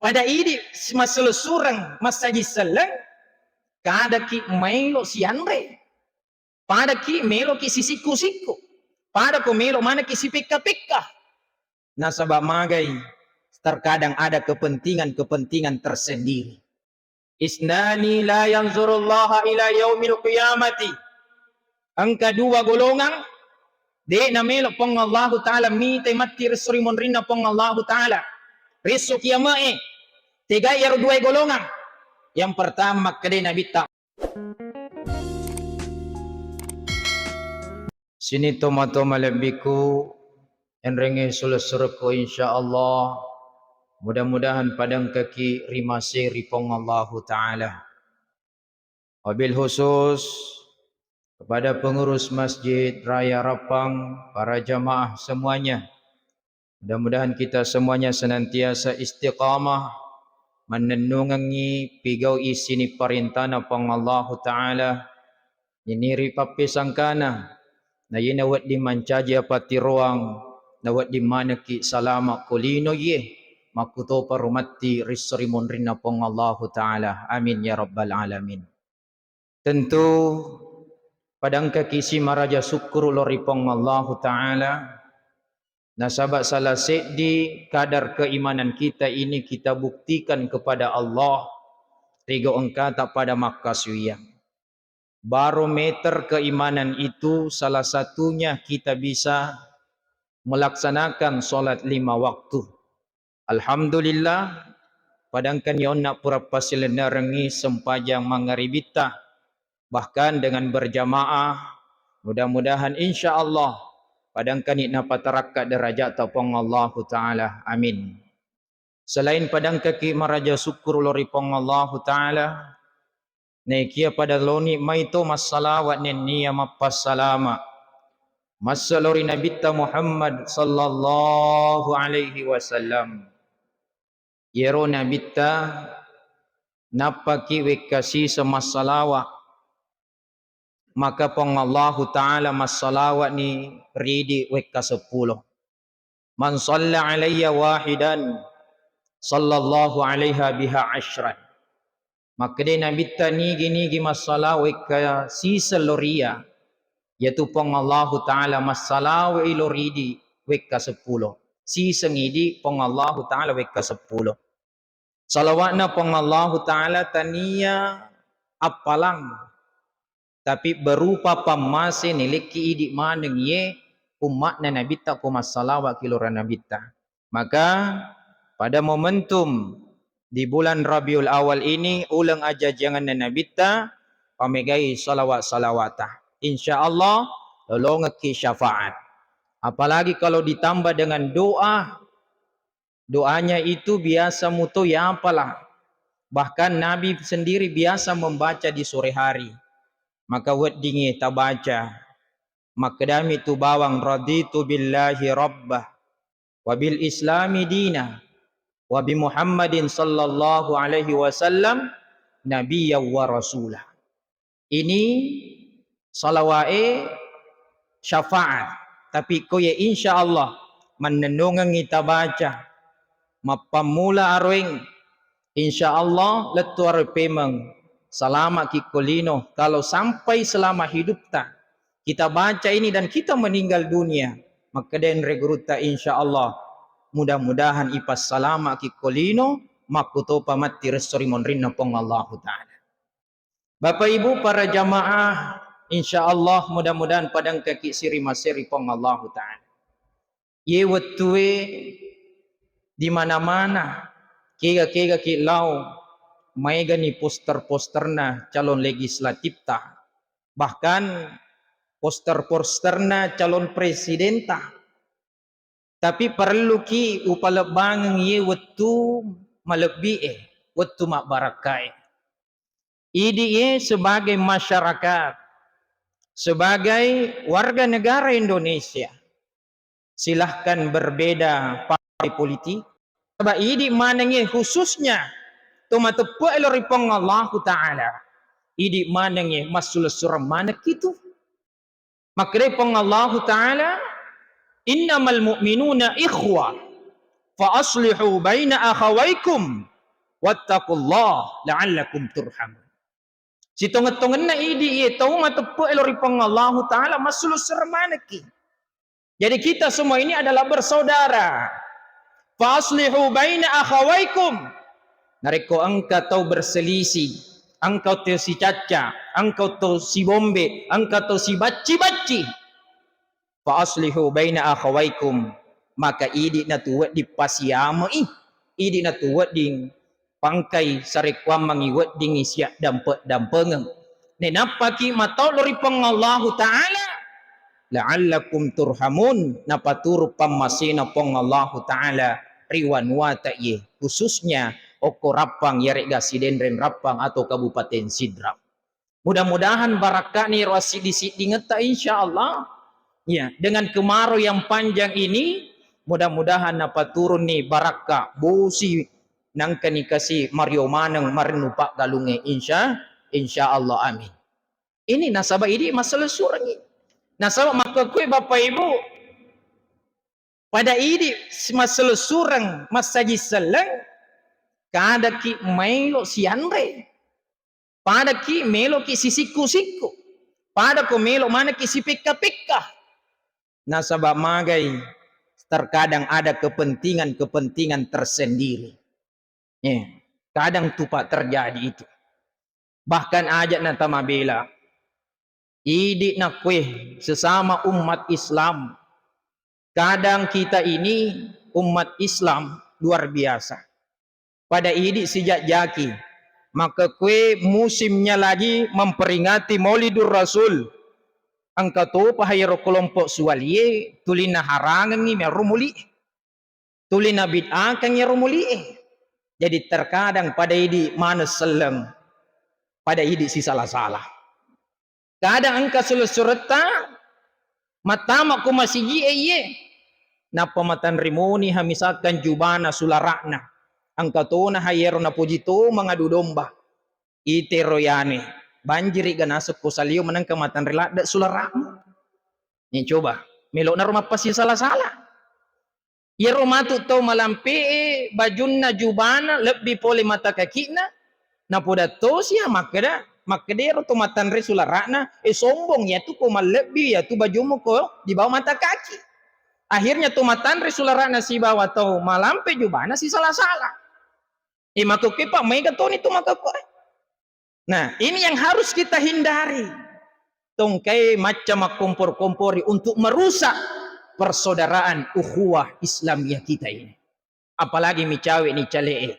Pada idi masalah surang masaji selang kada ki mailo sianre. Pada ki melo ki sisiku-siku. Pada ko melo mana ki si pika-pika. Nasabak magai terkadang ada kepentingan-kepentingan tersendiri. Isnani la yanzurullaha ila yaumil qiyamati. Angka dua golongan de na melo pong Allah Ta'ala mite mati resrimon rinna pong Allah Ta'ala. Riso kiamae. Tiga yaro dua golongan. Yang pertama kade Nabi tak. Sini toma-toma lebiku enrenge sulo-suruko insyaallah. Mudah-mudahan padang kaki rimase ripong Allah Ta'ala. Wabil khusus kepada pengurus Masjid Raya Rapang, para jamaah semuanya. Mudah-mudahan kita semuanya senantiasa istiqamah menenungangi pigau isini parintana pang Allah Ta'ala. Iniri papi sangkana na yinawat di mancaji apati ruang nawat di mana ki salama kulino ye makuto parumati risrimon rinna pang Allah Ta'ala. Amin ya rabbal alamin. Tentu padang kaki maraja syukur loripong Allah Ta'ala. Nasabak salah di kadar keimanan kita ini kita buktikan kepada Allah. Tiga engkata pada makasuyah. Barometer keimanan itu salah satunya kita bisa melaksanakan solat 5 waktu. Alhamdulillah. Padangkan yon nak pura pasilena rengi sempajang mangaribita. Bahkan dengan berjamaah. Mudah-mudahan insyaAllah. Padangkan ikna pataraka derajat tapong Allah Ta'ala. Amin. Selain padang kaki maraja syukur loripong Allah Ta'ala. Naikia pada loni maito masalawat niya mapassalama. Masalori nabita Muhammad sallallahu alaihi wasallam. Yero nabita napaki wekasi semasalawat. Maka pong Allah Ta'ala masalawat ni ridi weka 10. Man salla alayya wahidan sallallahu alaiha biha 10. Maka dia Nabi tani gini masalah weka sisa loria. Yaitu pong Allah Ta'ala masalah iloridi weka 10. Sisa ngidi pong Allah Ta'ala weka 10. Salawatna pong Allah Ta'ala tania apalang. Tapi berupa pamase niliki idik maneng ye umat na nabita ko masalawa kilora nabita. Maka pada momentum di bulan Rabiul Awal ini ulang aja jangan na nabita pamegai salawat-salawata. Insyaallah lolongaki syafaat. Apalagi kalau ditambah dengan doa. Doanya itu biasa mutu ya apalah. Bahkan Nabi sendiri biasa membaca di sore hari. Maka wad dingi tabaca. Maka dami tu bawang raditu billahi rabbah. Wabil islami dina. Wabi Muhammadin sallallahu alaihi wasallam. Nabiyya wa rasulah. Ini salawae syafaat. Tapi ko ya insyaallah. Menenungan kita baca. Mapamula arwing. InsyaAllah letu arpemang. Selama kikolino. Kalau sampai selama hidup tak. Kita baca ini dan kita meninggal dunia. Maka den regruta insyaAllah. Mudah-mudahan ipas selama kikolino. Makuto pamati restorimon rinna pong Allah Ta'ala. Bapak Ibu para jamaah. InsyaAllah mudah-mudahan padang kaki siri masiri pong Allah Ta'ala. Ye wetue di mana-mana kega-kega kilau maiga ni poster-posterna calon legislatif ta. Bahkan poster-posterna calon presiden ta. Tapi perlu ki upalabang ye wetu malebi wetu mak barakai. Idi ye sebagai masyarakat, sebagai warga negara Indonesia. Silahkan berbeda partai politik. Sebab ini manangnya khususnya tumatepu eloripong Allah Ta'ala. Ini manangnya masul surah mana gitu. Maka pong Allah Ta'ala innamal mu'minuna ikhwa fa aslihu baina akhawaikum wattaqullah la'allakum turhamun. Si tonget-tongen na idi ito matepo elori Allah taala masulu sermanaki. Jadi kita semua ini adalah bersaudara. Fa aslihu baina akhawaikum. Nareko engkau tahu berselisih, engkau tahu si caca, engkau tahu si bombe, engkau tahu si baci-baci. Fa aslihu baina akhawaikum, maka idi na tuwat di pasiamo idi na tuwat di pangkai sarekwam mangiwat di ngisyak dampengeng. Nenapaki matau lori pengallahu ta'ala la'allakum turhamun, napaturu pamasina pengallahu ta'ala riwan wata'i, khususnya Oko Rapang, Yarek Gasiden Ren Rapang atau Kabupaten Sidrap. Mudah-mudahan barakah nih rasi ngeta insyaallah. Ya, dengan kemarau yang panjang ini mudah-mudahan apa turun nih barakah busi nangkani kasih Mario Maneng marenupak galunge insyaallah amin. Ini nasabah ini masalah surang ini. Nasabah maka kue Bapak Ibu pada ini masalah surang masaji selang kada ki melo si andre, pada ki melo ki si siku-siku, pada ko melo mana ki si pika-pika. Nasabah magai terkadang ada kepentingan-kepentingan tersendiri. Kadang tupak terjadi itu. Bahkan ajak na tamabela, idik na kue sesama umat Islam. Kadang kita ini umat Islam luar biasa. Pada idik sejak jaki, maka kue musimnya lagi memperingati Maulidur Rasul. Angka tu pahayro kelompok suwaliye tulina harangan ni merumuli, tulina bid'ah kan merumuli. Jadi terkadang pada idik mana seleng, pada idik si salah-salah. Kadang angka selesureta matamak ku masih ye, napa matan rimoni hamisatkan jubana sularakna. Angka to na hayero na pujito mangadu domba ite royane banjiri ganasuk ko saliyo manang kamatan rela da sularamu ni coba melok na rumah pasi salah-salah yero matu to malampe bajunna jubana lebih pole mata kakina na poda to siya makadero to matan re sularana sombong ya tu ko malebih ya tu bajumu ko di bawah mata kaki akhirnya to matan re sularana si bawah to malampe jubana si salah-salah. Maka kita may gaton itu maka ko. Nah, ini yang harus kita hindari. Tongkai macam kompor-kompori untuk merusak persaudaraan ukhuwah Islamiyah kita ini. Apalagi micawe ni calee.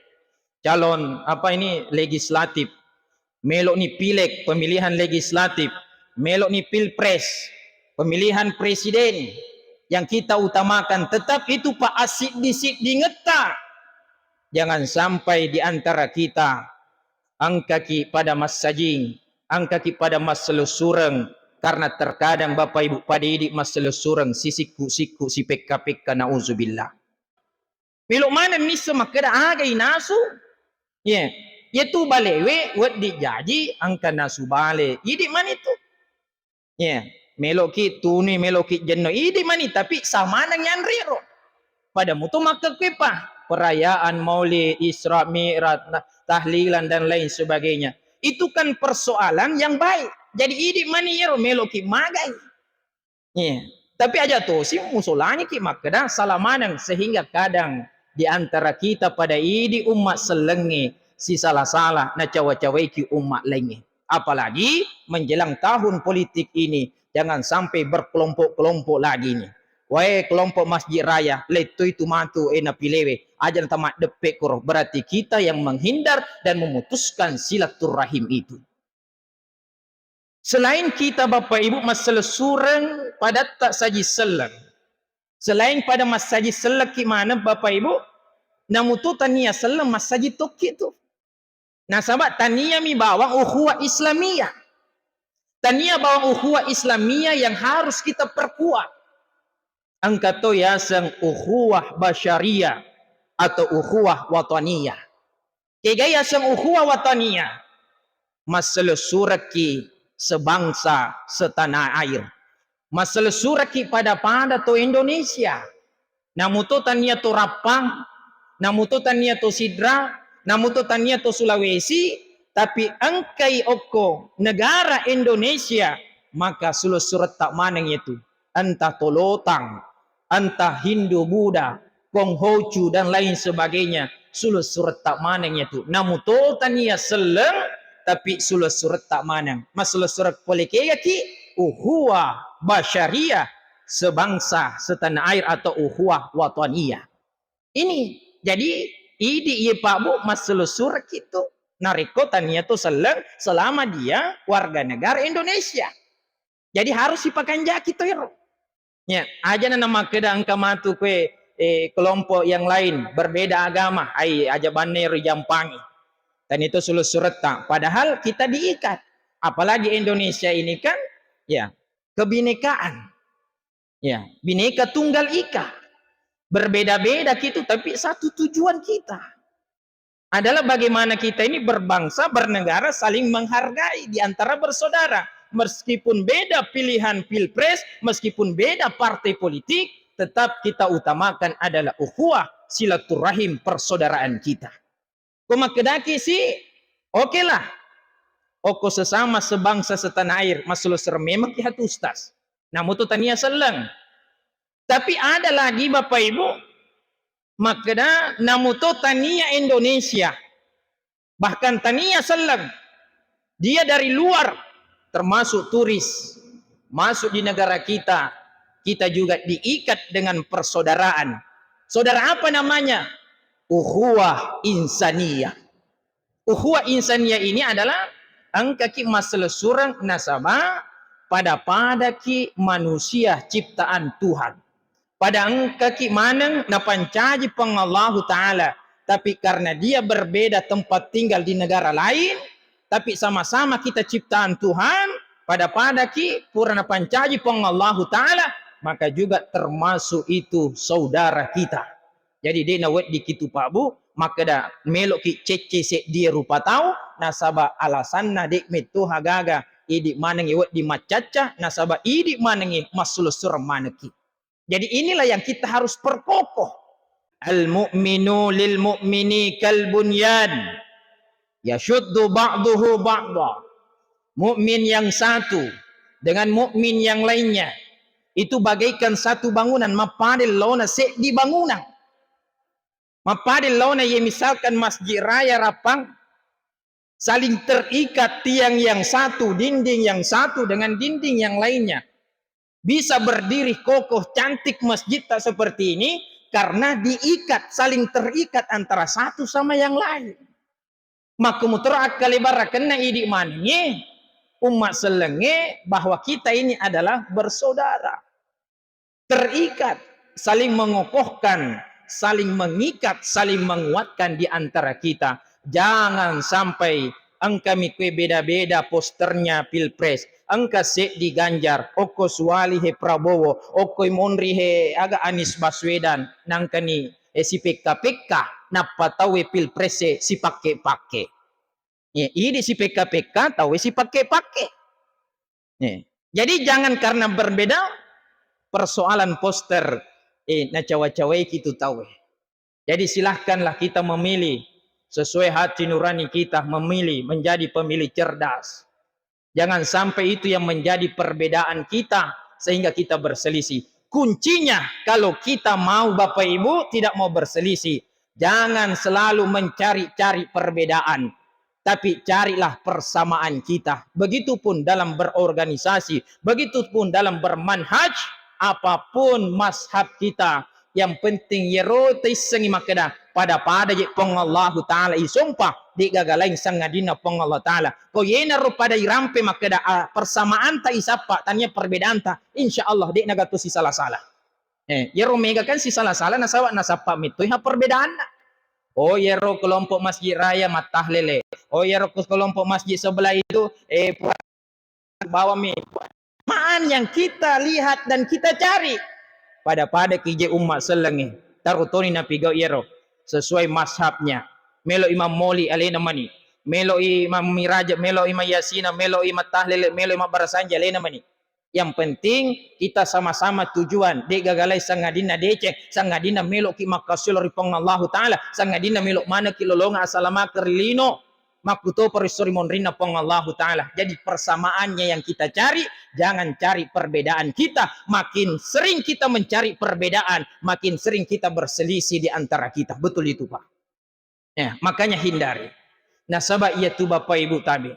Calon apa ini legislatif. Melok ni pileg pemilihan legislatif. Melok ni pilpres pemilihan presiden yang kita utamakan tetap itu pak asid disit dingetar. Jangan sampai di antara kita angkaki pada mas sajing, angkaki pada mas selusureng, karena terkadang Bapak Ibu pada idik mas selusureng si siku-siku si peka-peka na'udzubillah. Milok mana ni semakada agai nasu? Ya, itu balewe wad dijaji angka nasu bale. Idik mana itu? Ya, meloki tuni meloki jenno idik mani tapi sama nang yanriro. Pada mutu maka kepa perayaan Maulid, Isra, Mi'raj, tahlilan dan lain sebagainya. Itu kan persoalan yang baik. Jadi idik mani yero meloki magai. Tapi aja tuh si musolanya ki makada salamanang sehingga kadang di antara kita pada idik umat selenge si salah-salah na cawa-cawai ki umat lainnya. Apalagi menjelang tahun politik ini jangan sampai berkelompok-kelompok lagi nih. Wahai kelompok Masjid Raya, leto itu mantu pilewe, ajan tamat depek koroh. Berarti kita yang menghindar dan memutuskan silaturahim itu. Selain kita Bapak Ibu masalah surang pada tak saji selang. Selain pada masaji selang gimana Bapak Ibu? Namutu tania selang masaji toki itu. Nah sahabat tania mi bawang ukhuwah Islamiyah. Tania bawang ukhuwah Islamiyah yang harus kita perkuat. Angkato yasang ukhuwah basyariyah atau ukhuwah wataniyah. Kaya yasang ukhuwah wataniyah. Masalah suraki sebangsa setanah air. Masalah suraki pada to Indonesia. Namuto tania to rapang namuto tania to Sidra, namuto tania to Sulawesi, tapi angkai oko negara Indonesia, maka surat tak maneng itu. Entah Tolotang, entah Hindu Buddha, Konghucu dan lain sebagainya, surat tak maneng itu. Namuto tania seleng, tapi surat tak maneng. Mas surat polekea ki uhuwa basyariah, sebangsa setanah air atau uhuwah wataniyah. Ini jadi idi ye Pak Bu masalah surat itu nariko tania tu selama dia warga negara Indonesia. Jadi harus sipakan jaki to ya. Aja nama keda angka matu kue kelompok yang lain berbeda agama, ai aja banner jampangi. Dan itu surat tak. Padahal kita diikat. Apalagi Indonesia ini kan ya kebinekaan. Ya, bineka tunggal ika. Berbeda-beda gitu, tapi satu tujuan kita adalah bagaimana kita ini berbangsa, bernegara, saling menghargai di antara bersaudara. Meskipun beda pilihan pilpres, meskipun beda partai politik, tetap kita utamakan adalah ukhuwah, silaturahim, persaudaraan kita. Kumakedaki sih, oke lah. Oko sesama sebangsa setanah air, masalah memang kihat ustaz. Namun itu tania seleng. Tapi ada lagi Bapak Ibu, makna namuto tania Indonesia, bahkan tania seleng, dia dari luar, termasuk turis, masuk di negara kita, kita juga diikat dengan persaudaraan. Saudara apa namanya? Ukhuwah insaniyah. Ukhuwah insaniyah ini adalah angka ki masalah surang nasabah pada ki manusia ciptaan Tuhan. Pada angka ki maneng na pancaji pengallahu ta'ala. Tapi karena dia berbeda tempat tinggal di negara lain, tapi sama-sama kita ciptaan Tuhan, pada ki purana pancaji pengallahu ta'ala, maka juga termasuk itu saudara kita. Jadi dia nawet di kitu Pak Bu, maka dah melok ki cece se dia rupa tahu, nasaba alasan na dek metu hagaga, idik maneng iwet di macaca, nasaba idik manengi masulur maneki. Jadi inilah yang kita harus perkokoh. Al-mu'minu lil mu'mini kal bunyan yashuddu ba'duhu ba'da. Mukmin yang satu dengan mukmin yang lainnya itu bagaikan satu bangunan, mapadil launa se di bangunan. Mapadil launa ye misalkan masjid raya rapang saling terikat tiang yang satu, dinding yang satu dengan dinding yang lainnya. Bisa berdiri kokoh cantik masjid tak seperti ini karena diikat, saling terikat antara satu sama yang lain. Maka muterak kalibara kena idik mannye umat selenge bahwa kita ini adalah bersaudara. Terikat, saling mengokohkan, saling mengikat, saling menguatkan di antara kita. Jangan sampai angka mikwe beda-beda posternya pilpres. Angka se di Ganjar, oko Suwali he Prabowo, oko Monri he aga Anies Baswedan, nangkani si PKPK, napatawe pilpres si pake-pake. Ya, ini si PKPK tahu si pake-pake. Ya. Jadi jangan karena berbeda persoalan poster na cawa-cawa gitu tahu. Jadi silahkanlah kita memilih sesuai hati nurani kita, memilih menjadi pemilih cerdas. Jangan sampai itu yang menjadi perbedaan kita sehingga kita berselisih. Kuncinya kalau kita mau Bapak Ibu tidak mau berselisih, jangan selalu mencari-cari perbedaan, tapi carilah persamaan kita. Begitupun dalam berorganisasi, begitupun dalam bermanhaj, apapun mazhab kita, yang penting yerote sengi makeda pada je pengallahu taala isumpah di gagalain sangadina pengallahu taala ko yena ro pada irampe makeda persamaan ta isapa tanya perbedaan ta insyaallah di nagatu si salah-salah yero mega kan si salah-salah nasapa mitu ha perbedaan na. Oh yero kelompok masjid raya matahlele, oh yero kelompok masjid sebelah itu bawa mi maan yang kita lihat dan kita cari pada kije umat selengi tarutoni na pigau yero sesuai mazhabnya. Melo Imam Moli alena mani, melo Imam Miraj, melo Imam Yasina, melo Imam Tahlil, melo Imam Barasanja alena mani. Yang penting kita sama-sama tujuan. Dek gagalai sangadina deceng, sangadina melok ki makasil ripong Allah Ta'ala, sangadina melok mana ki lolonga asalama kerlino, makuto perisori monrina pong Allah Ta'ala. Jadi persamaannya yang kita cari, jangan cari perbedaan kita. Makin sering kita mencari perbedaan, makin sering kita berselisih di antara kita. Betul itu Pak. Ya, makanya hindari. Nah sabab ia tu Bapak Ibu tabi.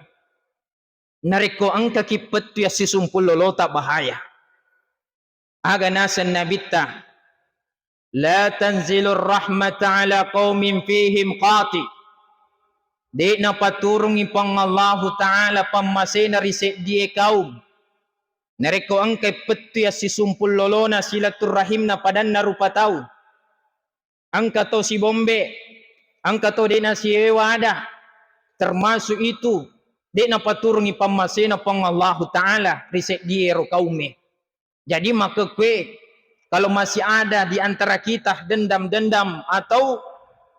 Nariko angka kipet tu ya sisumpul lolota bahaya. Aga nasan nabitta. La tanzilur rahmata ala qawmin fihim qati. Di na paturungi pang Allah Ta'ala pamasena riset die kaum. Nariko angka kipet tu ya sisumpul lolona silaturrahim na padan na rupa tau. Angka to si bombe. Angka to di na si ewada. Termasuk itu dek na paturungi pamasena pang Allah Ta'ala riset dia kaume. Jadi maka kue kalau masih ada di antara kita dendam-dendam atau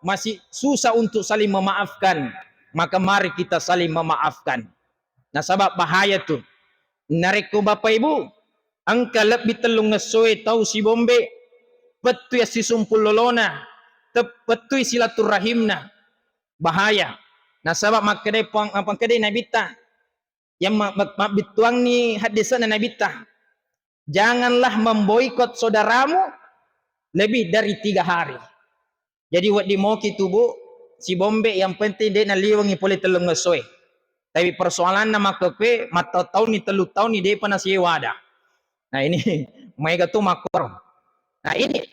masih susah untuk saling memaafkan, maka mari kita saling memaafkan. Nah sebab bahaya tuh. Nareko Bapak Ibu, angka lebih telung ngesoe tahu si bombe, petu ya si sumpul lolona, petu silaturahimna, bahaya. Nah sebab makadai pangkadai nabita yang bituang ni hadisan nabita, janganlah memboikot saudaramu lebih dari 3 hari. Jadi wak dimoki tubuh si bombe yang penting dia naliwangi boleh telung ngesoe. Tapi persoalan nama kepe mata tahun ni telu tahun ni dia pernah siwada. Nah ini mereka tu makor. Nah ini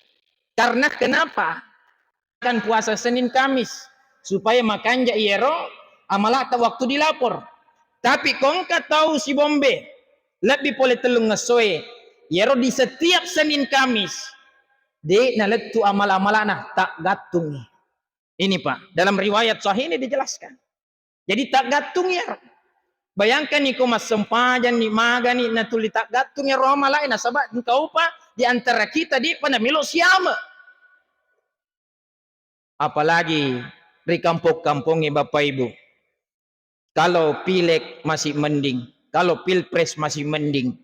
karena kenapa? Kan puasa Senin Kamis. Supaya makan ja iero amalata waktu dilapor. Tapi kong ka tahu si bombe lebih boleh telung ngesoe iero di setiap Senin Kamis de naletu amal-amalana tak gatung. Ini Pak, dalam riwayat sahih ini dijelaskan. Jadi tak gatung ya. Bayangkan ni ko mas sempajan ni maga ni natuli tak gatung ya roh malai na sabab engkau Pak di antara kita di pana milo siama. Apalagi di kampung-kampungnya Bapak Ibu. Kalau pileg masih mending, kalau pilpres masih mending.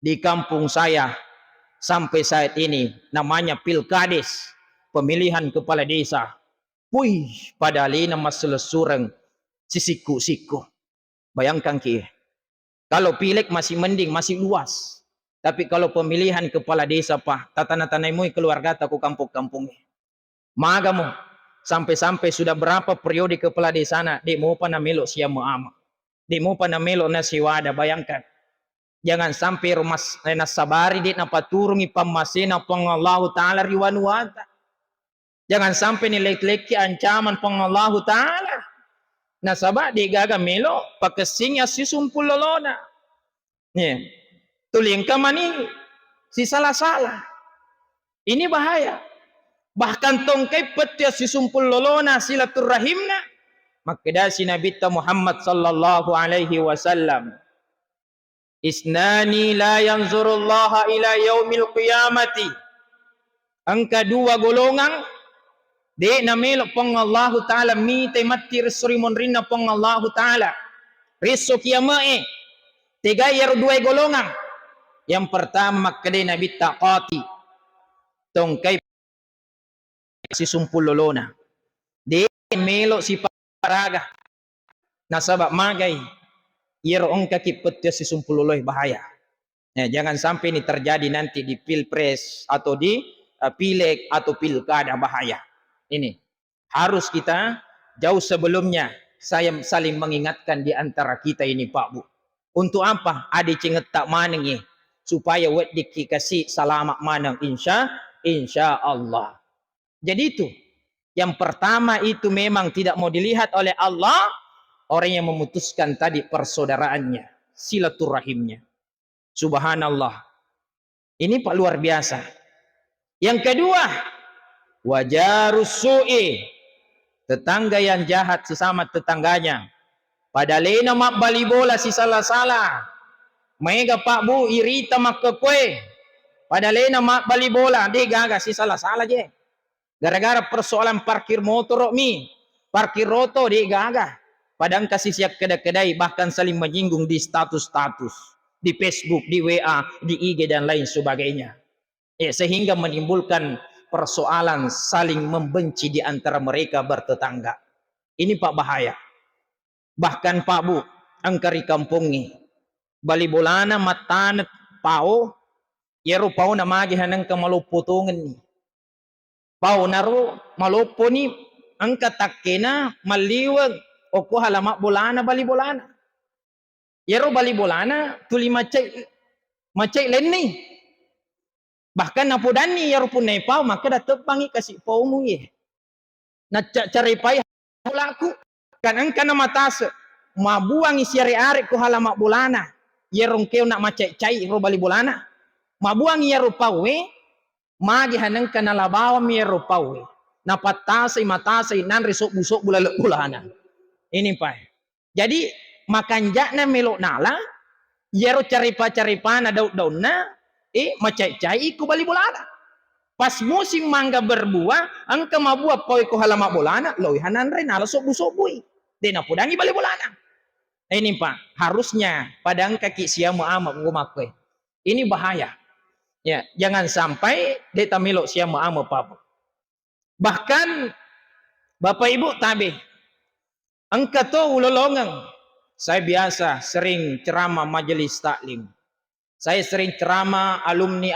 Di kampung saya sampai saat ini namanya pilkades, pemilihan kepala desa. Wih, padahal ini masalah surang sisiku-siku. Bayangkan ki. Kalau pileg masih mending, masih luas. Tapi kalau pemilihan kepala desa Pak, tata-tata moi keluarga taku kampung-kampungnya. Magamu sampai-sampai sudah berapa periode kepala desa sana di mau pana melo sia muama di mau pana melo na siwada. Bayangkan jangan sampai rumah nasabari di napaturungi pamasena pang Allah Ta'ala riwanuata. Jangan sampai ni lek-leki ancaman pang Allah Ta'ala nasabah di gaga melo pakesingnya si sumpul lolona nih tuling kamani si salah-salah. Ini bahaya. Bahkan tongkai petia si sumpul lolona silaturrahimna. Maka si Nabi Muhammad sallallahu alaihi wasallam. Isnani la yanzurullaha ila yaumil qiyamati. Angka 2 golongan. De namelo pong Allah Ta'ala mitay mati resurimon rin na pong Allah Ta'ala. Riso kiyamae. 3 yaro 2 golongan. Yang pertama kada Nabi taqati. Tongkai si sumpul lolona de melo si paraga nasabak magay iroong kakipet si sumpul loloy bahaya. Jangan sampai ini terjadi nanti di pilpres atau di pileg atau pilkada, bahaya. Ini harus kita jauh sebelumnya saya saling mengingatkan di antara kita ini Pak Bu. Untuk apa? Ada cenget tak maneng supaya wet dikasih selamat maneng insya Allah. Jadi itu yang pertama itu memang tidak mau dilihat oleh Allah orang yang memutuskan tadi persaudaraannya, silaturahimnya. Subhanallah. Ini Pak luar biasa. Yang kedua, wajarus su'i, tetangga yang jahat sesama tetangganya. Padahal mak bali bola si salah-salah. Mega Pak Bu irita mak kue. Padahal mak bali bola dia gaga si salah-salah je. Gara-gara persoalan parkir motor parkir roto dia gagah. Padahal kasih siap kedai-kedai bahkan saling menyinggung di status-status. di Facebook, di WA, di IG dan lain sebagainya. Sehingga menimbulkan persoalan saling membenci di antara mereka bertetangga. Ini Pak bahaya. Bahkan Pak Bu, angkari kampungi bali bolana matanet pao yero pao na magi hanang kamaluputungan ni pao naro malupo ni ang katakena maliwag o ko halama bolana bali bolana yero bali bolana tuli macay len ni bahkan napudan ni yero punay pao maka datepangi kasi pao mo na caripay hulaku kan ang kana matase mabuang isyari-ari ko halama bolana yerong keo nak macay ro bali bolana mabuang yero pawe magi hanang kanalabawa mi yero pawe napatasay matasay nan risok busok bulana ini pa jadi makanja na melok nala yero caripa na daun na macay ko bali bolana pas musim mangga berbuah ang kamabuah pawe ko halama bolana loy hanan rin nala sok busok bui dena pudangi bali bolana. Ini Pak, harusnya padang kaki sia muamab ngumakwe. Ini bahaya. Ya, jangan sampai deta milok sia muamab Pak. Bahkan Bapak Ibu tabe, angka to ulolongang. Saya biasa sering ceramah majelis taklim. Saya sering ceramah alumni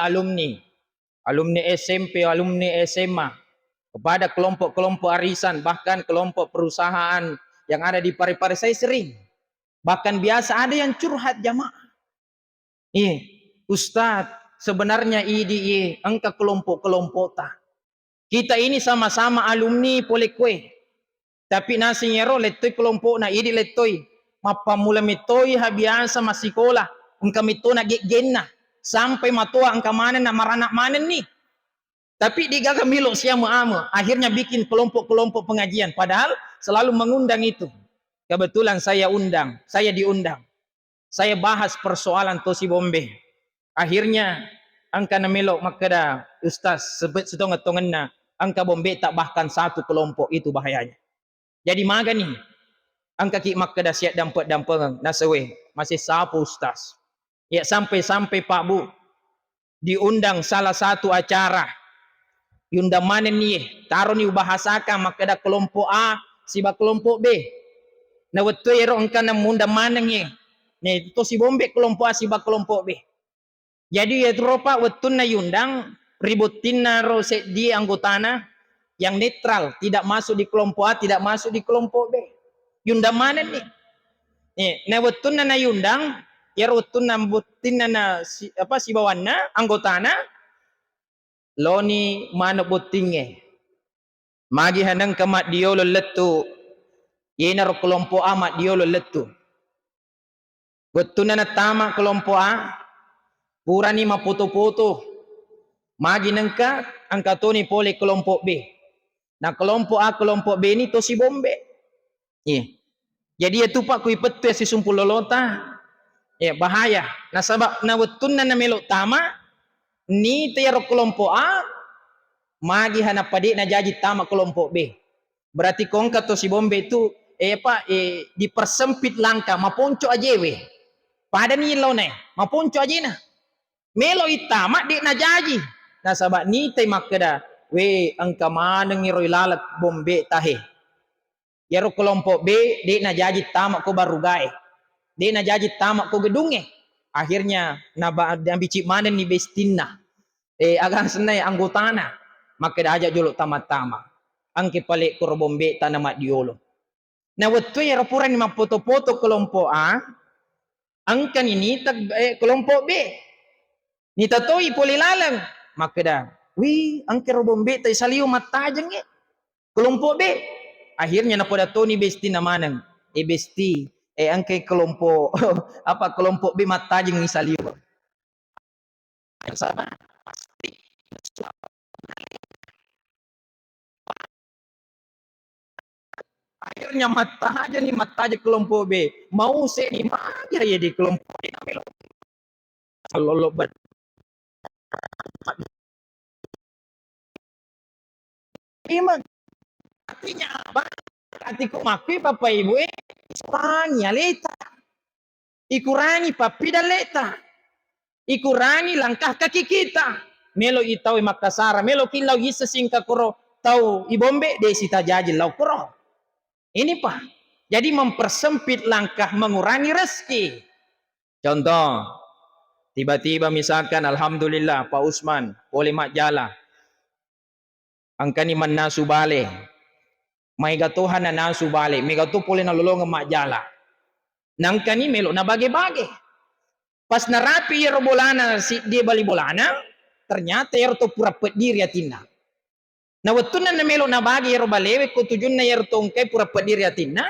SMP, alumni SMA kepada kelompok-kelompok arisan, bahkan kelompok perusahaan yang ada di Parepare saya sering. Bahkan biasa ada yang curhat jamaah. Ustaz, sebenarnya ini angka kelompok-kelompok ta. Kita ini sama-sama alumni polekwe. Tapi nasi nyero letoy kelompok na ini letoy. Mapamula mitoy habiasa masikola. Angka mito na genna. Sampai matua angka mana na maranak mana nih. Tapi digagamilo siya muama. Akhirnya bikin kelompok-kelompok pengajian. Padahal selalu mengundang itu. Kebetulan saya diundang. Saya bahas persoalan Tosi Bombe. Akhirnya angka namelo makada Ustaz sebut setengah na angka Bombe tak bahkan satu kelompok itu bahayanya. Jadi maga nih angka ki makada siap dampeng nasewe masih sapu Ustaz. Ya sampai Pak Bu diundang salah satu acara. Yunda mana nih taruh nih bahasakan makada kelompok A siba kelompok B. Na wetu yero angka na munda manang ye. Ne Tosi Bombe kelompok A siba kelompok B. Jadi ya tropa wetu na yundang ributin na rose di anggotana yang netral, tidak masuk di kelompok A, tidak masuk di kelompok B. Yunda mana nih? Na wetu na yundang yero wetu na butin na si bawana anggotana loni mana butinge. Magi hanang kamat diolo letu. Yenar kelompok amat diolo letu. Betul na tama kelompok A. Purani maputo-puto. Magi nengka angka toni pole kelompok B. Nah kelompok A kelompok B ini Tosi Bombe. Jadi itu Pak kui petu si sumpul lolota. Bahaya. Nah sebab na wetun na melok tama ni tayar kelompok A magi hana padi na jadi tama kelompok B. Berarti kongka Tosi Bombe itu dipersempit langkah maponco ajewe pada ni lo ne maponco aje na melo itama di na jaji na sabak ni tay makada we angka maneng iroi lalat Bombe tahe yaro kelompok B di na jaji tamak ko barugae di na jaji tamak ko gedunge akhirnya naba ambici manen ni bestinna agang senai anggotana makada aja jolo tamat-tama angke pale ko Bombe tanamat diolo. Nah waktu ya rapuran ni mapoto-poto kelompok A, angkan ini kelompok B. Ni tatoi poli lalang, maka dah. Wih, angke Bombe tay saliu matajeng kelompok B. Akhirnya na pada Tony besti namanang, besti, angke kelompok apa kelompok B matajeng ni saliu. Sama. Akhirnya mata aja kelompok B mau se ni aja ya di kelompok B lolo bat emang artinya apa artiku maki bapak ibu tanya leta ikurangi papidaleta, ikurangi langkah kaki kita. Melo itau Makassar, melo kilau isa singka kuro tau ibombe desi tajajil lau kuro. Ini Pak. Jadi mempersempit langkah, mengurangi rezeki. Contoh, tiba-tiba misalkan alhamdulillah Pak Usman boleh mak jala. Angkani man nasu bale. May gatuhan na nasu bale, may gatu boleh nalulong mak jala. Nangkani melo na bage-bage. Pas narapi yero bolana si dia bali bolana, ternyata yero to pura pediri atina. Na wetuna na melo na bage yero balewe ko tujun na yero tongkai pura pediri atina.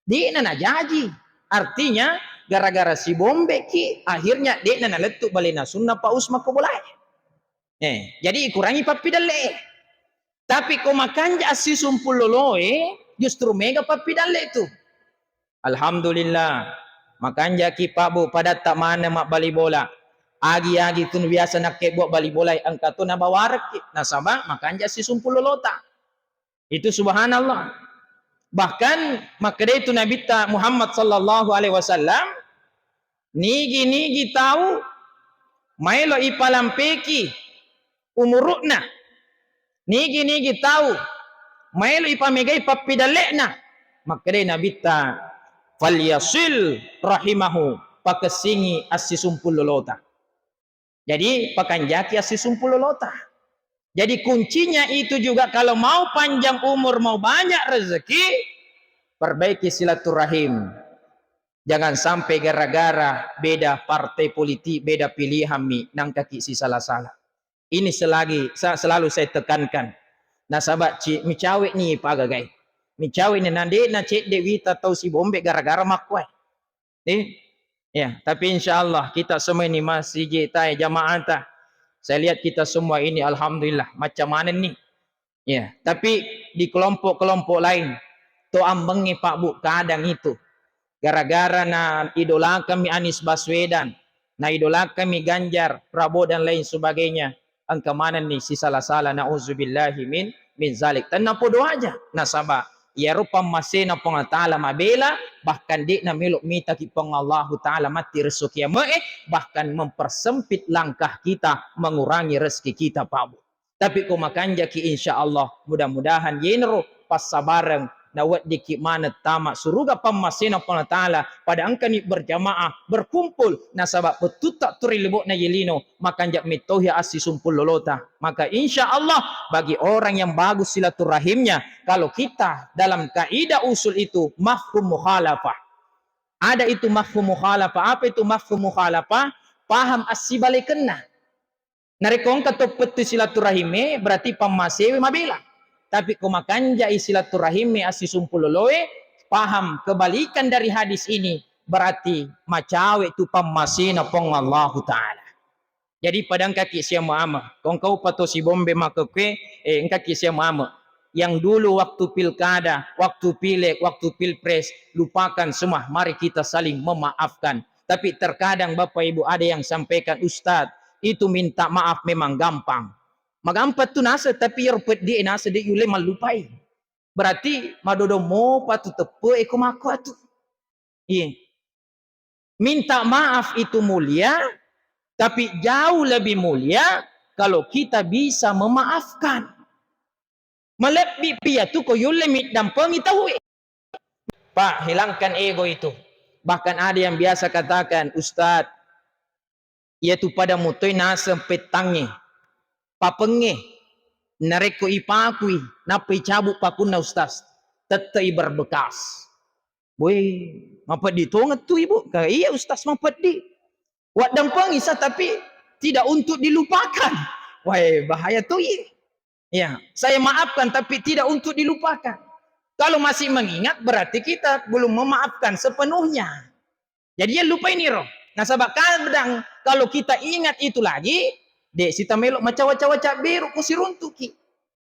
Di na najaji. Artinya gara-gara si bombe ki akhirnya di na naletu bali na sunnah Pak Usma ko boleh. Jadi kurangi papidale. Tapi ko makanja si sumpul loloe justru mega papidale itu. Alhamdulillah. Makanja ki Pak pada tak mana mak bali bola. Agi-agi tun biasa nak ke buat bali bola angka tu na bawarak nasabah makanja si sumpul lolota. Itu subhanallah. Bahkan makanya itu Nabi Muhammad sallallahu alaihi wasallam nigi tahu mailo ipalampeki umurukna. Nigi tahu mailo ipamegai papidalekna. Makanya Nabi falyasil rahimahu pakesingi asisumpul lolota. Jadi pakanjaki asisumpul lolota. Jadi kuncinya itu juga kalau mau panjang umur, mau banyak rezeki, perbaiki silaturahim. Jangan sampai gara-gara beda partai politik, beda pilihan nang kaki si salah-salah. Ini selalu saya tekankan. Nah sahabat mi cawe ni pagagai. Mi cawe ni nande na cek dewi tahu si bombe gara-gara makwai. Ya, tapi insyaallah kita semua ini masih jitai jamaah ta. Saya lihat kita semua ini alhamdulillah macam mana nih. Ya, tapi di kelompok-kelompok lain to ambengi Pak Bu kadang itu gara-gara na idola kami Anies Baswedan, na idola kami Ganjar, Prabowo dan lain sebagainya. Angka mana nih si salah-salah nauzubillahi min zalik. Tanpa doa aja nasabah. Ya rupa masena pong ta'ala mabela bahkan di na miluk mita ki pong Allah ta'ala mati rezeki bahkan mempersempit langkah kita, mengurangi rezeki kita Pak Bu. Tapi ko makanja ki insyaallah mudah-mudahan yenro pas sabareng nawat diki mana tamak suruga pamasena pong ta'ala pada angkani berjamaah berkumpul nasabak betutak turi lebok na yelino makanja mitohi asi sumpul lolota. Maka insyaallah bagi orang yang bagus silaturahimnya, kalau kita dalam kaidah usul itu mafhum mukhalafah. Ada itu mafhum mukhalafah. Apa itu mafhum mukhalafah? Paham asibale kena. Narekong kato petu silaturahime berarti pamasewe mabela. Tapi kumakanja silaturahime asisumpul loloe paham kebalikan dari hadis ini berarti macawe itu pamasina pong Allah Ta'ala. Jadi padang kaki siya maama. Kung kau pato si bombe makakwe, kaki siya maama. Yang dulu waktu pilkada, waktu pileg, waktu pilpres, lupakan semua. Mari kita saling memaafkan. Tapi terkadang Bapak Ibu ada yang sampaikan, Ustadz, itu minta maaf memang gampang. Magampat tu nasa, tapi yerpet di nasa di yule malupai. Berarti madodo mo patu tepe ekomako atu. Iya. Minta maaf itu mulia. Tapi jauh lebih mulia kalau kita bisa memaafkan. Melebih pia tu ko yulemit dan pengetahui. Pak, hilangkan ego itu. Bahkan ada yang biasa katakan, Ustadz, yaitu pada mutoi nasa petangnya. Papenge, nareko ipakui, napai cabuk pakuna Ustaz. Tetai berbekas. Woi, mapat ditongat tu ibu. Iya Ustaz mapat di. Wak dampang isa tapi tidak untuk dilupakan. Wah bahaya tu ya. Saya maafkan tapi tidak untuk dilupakan. Kalau masih mengingat berarti kita belum memaafkan sepenuhnya. Jadi ya lupa ini roh. Nah sebab kadang kalau kita ingat itu lagi, dek sita melok maca-waca biru kusiruntuki.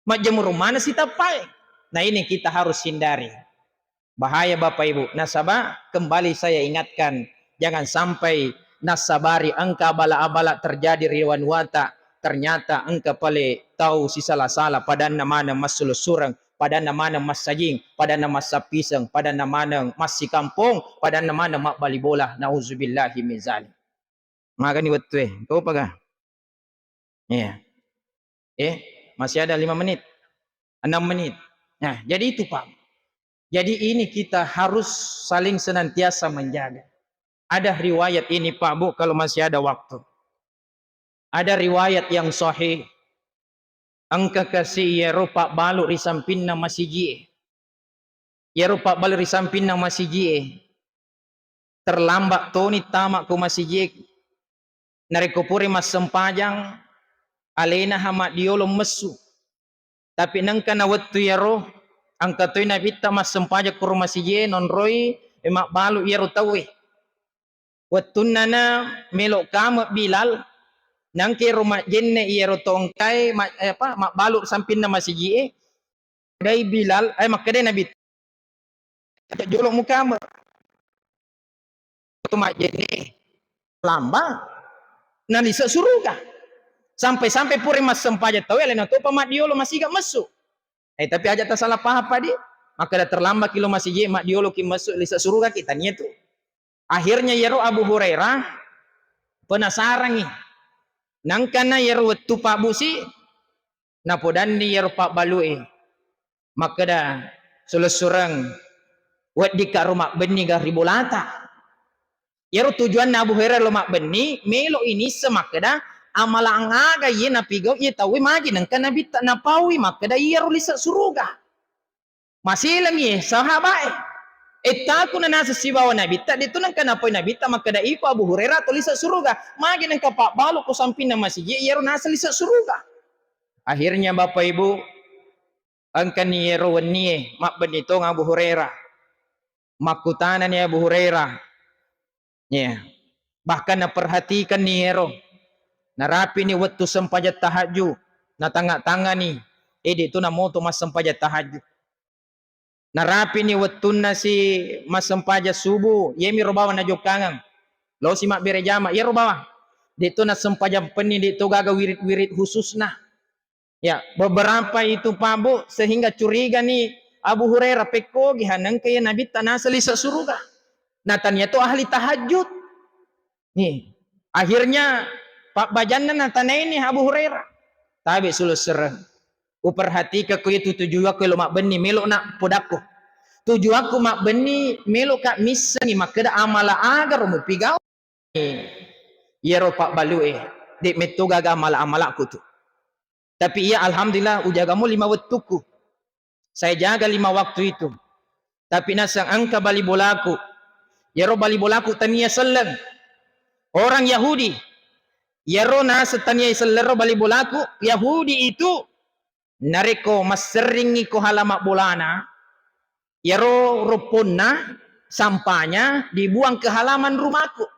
Majemur mana sita pai. Nah ini kita harus hindari. Bahaya Bapak Ibu. Nasabah kembali saya ingatkan jangan sampai nasabari angka bala-abala terjadi riwan wata ternyata angka pale tahu si salah-salah pada nama masul surang pada nama mas sajing, pada nama sapisang, pada nama mas si kampung, pada nama mak bali bola. Nauzubillahi min zalik. Maka ni betul kau apa kah? Ya. Masih ada 5 menit. 6 menit. Nah, jadi itu Pak. Jadi ini kita harus saling senantiasa menjaga. Ada riwayat ini Pak Bu kalau masih ada waktu. Ada riwayat yang sahih. Angka kasih ya Pak balu risampinna masiji. Ya Pak balu risampinna masiji. Terlambat toni tamak ko masiji. Narekopuri mas sempajang alena hamat diolo mesu. Tapi nangka na wattu ya roh angka toy na bitta mas sempajak ko masiji non roy emak balu ya tawi. Wattuna na melok kamu Bilal nangke rumah jenne iya tongkai mak balu sampin na masiji dai Bilal makade nabi jolok muka tu mak jenne lamba nalisa suruga sampai puri mas sempaja tahu elena tu pamat diolo masih gak masuk tapi aja tak salah paham apa di maka dah terlambat kilo masih je mak diolo ki masuk lisa suruga kita ni tu akhirnya yero Abu Hurairah penasaran nih nangkana yero tu Pak Busi napodan ni yero Pak Balui maka dah selesurang wet di ka rumah beni ga ribolata yero tujuan Abu Hurairah lo mak beni melo ini semakda amala angaga ye napigau ye tahu magi nangkana nabi tak napawi maka dah yero lisa suruga masih lagi sahabat Etaku na nasa sibawa nabi tak dito nang kanapay nabi tak maka dah iko Abu Hurairah to lisa suruga magi nang kapak balo ko sampin na masih yero nasa lisa suruga akhirnya Bapak Ibu ang kaniyero waniye mak benito ng Abu Hurairah makutana ni Abu Hurairah bahkan naperhatikan ni Yero narapi ni waktu sempajat tahajud na tanga-tanga ni dito na moto mas sempajat tahajud narapi ni waktu na si mas sempajat subuh yemi robawa na jokangang lo si mak berejama ya robawa dito na sempajat peni dito gaga wirid-wirid khusus na beberapa itu Pak sehingga curiga nih Abu Hurairah peko gihanang kaya nabi tanah selisa suruga natanya itu ahli tahajud nih akhirnya Pak Bajanna natana ini Abu Hurairah tabi sulusereng uperhati ke kuya tujuh aku lo mak beni melo nak podako tujuh aku mak beni melo kak misa ni makada amala agar mu pigau yero Pak Balue di metu gaga amala aku tuh tapi iya alhamdulillah ujagamu 5 waktuku saya jaga 5 waktu itu tapi nasang angka bali bolaku yero bali bolaku tania selang orang Yahudi yero nasa tania selero bali bolaku Yahudi itu nareko mas seringi ko halamak bolana yero ruponna sampahnya dibuang ke halaman rumahku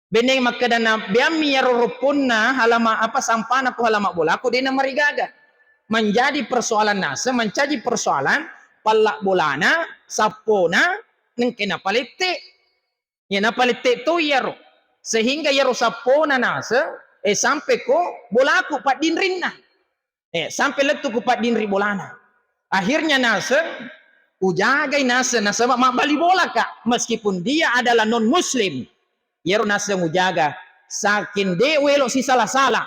beneng makadana biami yero ruponna halama sampana ko halamak bolaku dena marigaga menjadi persoalan nasa menjadi persoalan palak bolana sapona nengkena palete ya na palete to yero sehingga yero sapona nasa sampai ko bolaku pat dinrinna sampai letu ko pat dinri bolana akhirnya nasa ujagai nasa mak bali bola kak meskipun dia adalah non muslim yero nasa ujaga sakin dewelo si salah-salah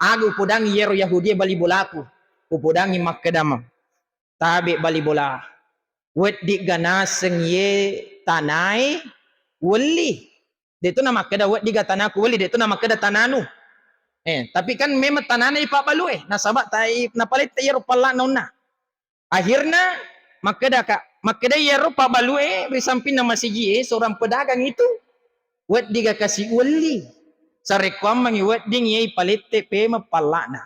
agu pudangi yero Yahudi bali bolaku upudangi makadama tabi bali bola wet di ganaseng ye tanai wali dito na makada wet di gatanaku wali dito na makada tananu tapi kan memang tanana ipabalu nasabak tai napalit yero pala nona akhirnya makada yero pabalu risampin na masiji seorang pedagang itu wet di kasih wali sarekwam mangi wet ding ye palite pema palana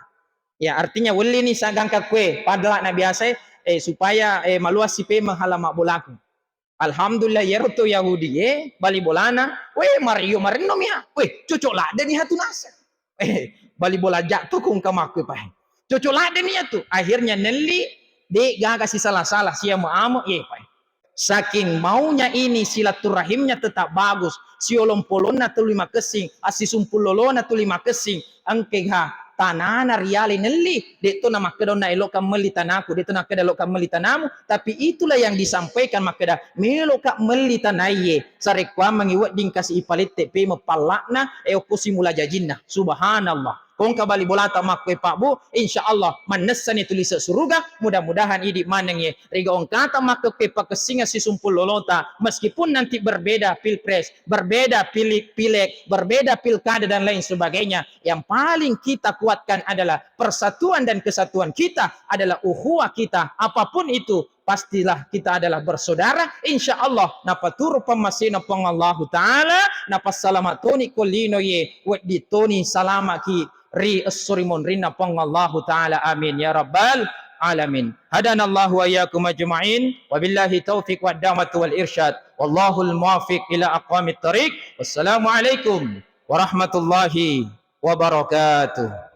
ya artinya wali ni sagang kakwe padla na biasa supaya maluas si pe menghalamak bolaku alhamdulillah yero to Yahudi bali bolana Mario marino mia cocok lah dan hatu nasa bali bola jatuh kung kamakwe pa cocok lah dan tu akhirnya nelli de gaga si salah-salah siya maamo pa saking maunya ini silaturahimnya tetap bagus si olompolona tu 5 kesing asisumpulolona tu 5 kesing angkega tanana riali nelli detto na makeda na elok kam meli tanaku detto na keda elok kam meli tanamu, tapi itulah yang disampaikan makeda melo kak meli tanaye sarekwa mangiwat dingkas ipalette pe mapallakna oposi mula jajinna. Subhanallah. Kong kabali bolata makwe Pak Bu, insyaallah manessani tulis suruga, mudah-mudahan idi manenge riga ong kata makwe pak kesinga si sumpul lolota, meskipun nanti berbeda pilpres, berbeda pilek, berbeda pilkada dan lain sebagainya, yang paling kita kuatkan adalah persatuan dan kesatuan kita, adalah ukhuwah kita, apapun itu pastilah kita adalah bersaudara, insyaallah napa turu pamasina pang Allah taala napa salamatoni kolino ye wedi toni salama ki ri as-surimon rinna pang Allah taala, amin ya rabbal alamin. Hadanallahu wa iyyakum ajma'in, wabillahi taufiq wad da'watu wal irsyad, wallahul muwaffiq ila aqwamit thariq. Wassalamu alaikum warahmatullahi wabarakatuh.